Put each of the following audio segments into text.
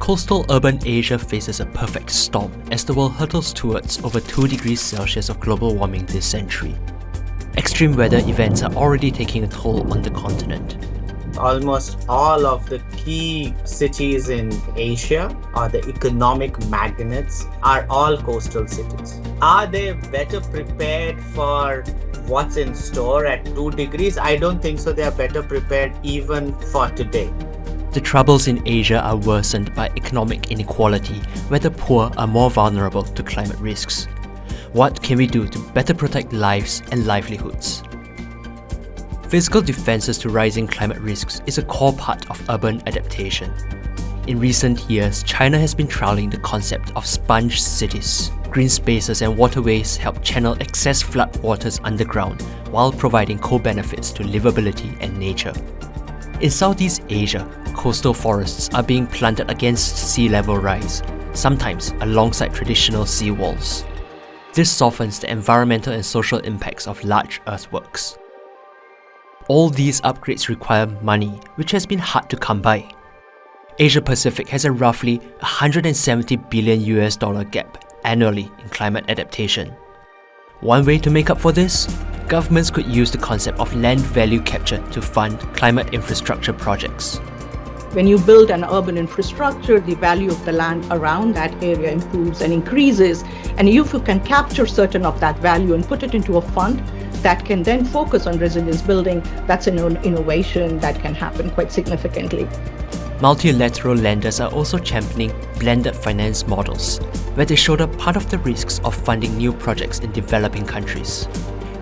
Coastal urban Asia faces a perfect storm as the world hurtles towards over 2 degrees Celsius of global warming this century. Extreme weather events are already taking a toll on the continent. Almost all of the key cities in Asia, or the economic magnets, are all coastal cities. Are they better prepared for what's in store at 2 degrees? I don't think so. They are better prepared even for today. The troubles in Asia are worsened by economic inequality, where the poor are more vulnerable to climate risks. What can we do to better protect lives and livelihoods? Physical defenses to rising climate risks is a core part of urban adaptation. In recent years, China has been trialling the concept of sponge cities. Green spaces and waterways help channel excess flood waters underground while providing co-benefits to livability and nature. In Southeast Asia, coastal forests are being planted against sea level rise, sometimes alongside traditional sea walls. This softens the environmental and social impacts of large earthworks. All these upgrades require money, which has been hard to come by. Asia Pacific has a roughly $170 billion gap annually in climate adaptation. One way to make up for this? Governments could use the concept of land value capture to fund climate infrastructure projects. When you build an urban infrastructure, the value of the land around that area improves and increases. And if you can capture certain of that value and put it into a fund that can then focus on resilience building, that's an innovation that can happen quite significantly. Multilateral lenders are also championing blended finance models, where they shoulder part of the risks of funding new projects in developing countries.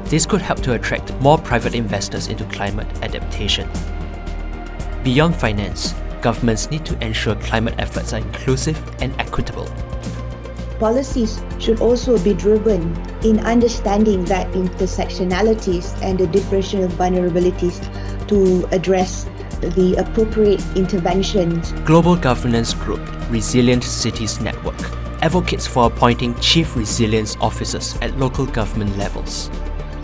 This could help to attract more private investors into climate adaptation. Beyond finance, governments need to ensure climate efforts are inclusive and equitable. Policies should also be driven in understanding that intersectionalities and the differential vulnerabilities to address the appropriate interventions. Global governance group Resilient Cities Network advocates for appointing chief resilience officers at local government levels.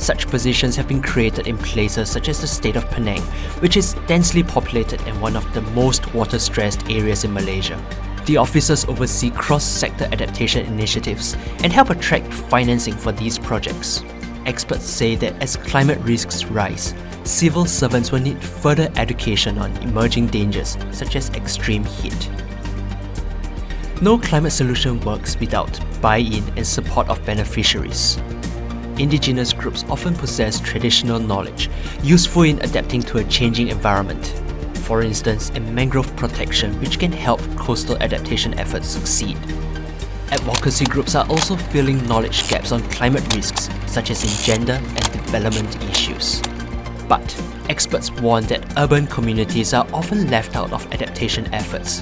Such positions have been created in places such as the state of Penang, which is densely populated and one of the most water-stressed areas in Malaysia. The officers oversee cross-sector adaptation initiatives and help attract financing for these projects. Experts say that as climate risks rise, civil servants will need further education on emerging dangers such as extreme heat. No climate solution works without buy-in and support of beneficiaries. Indigenous groups often possess traditional knowledge, useful in adapting to a changing environment. For instance, in mangrove protection, which can help coastal adaptation efforts succeed. Advocacy groups are also filling knowledge gaps on climate risks, such as in gender and development issues. But experts warn that urban communities are often left out of adaptation efforts,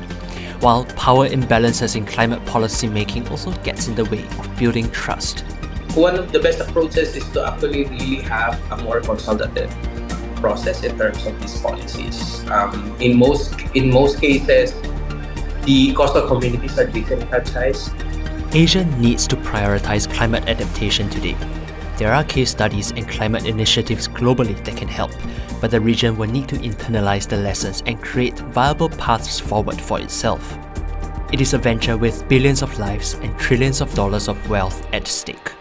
while power imbalances in climate policy making also gets in the way of building trust. One of the best approaches is to actually really have a more consultative process in terms of these policies. In most cases, the coastal communities are disenfranchised. Asia needs to prioritize climate adaptation today. There are case studies and climate initiatives globally that can help, but the region will need to internalize the lessons and create viable paths forward for itself. It is a venture with billions of lives and trillions of dollars of wealth at stake.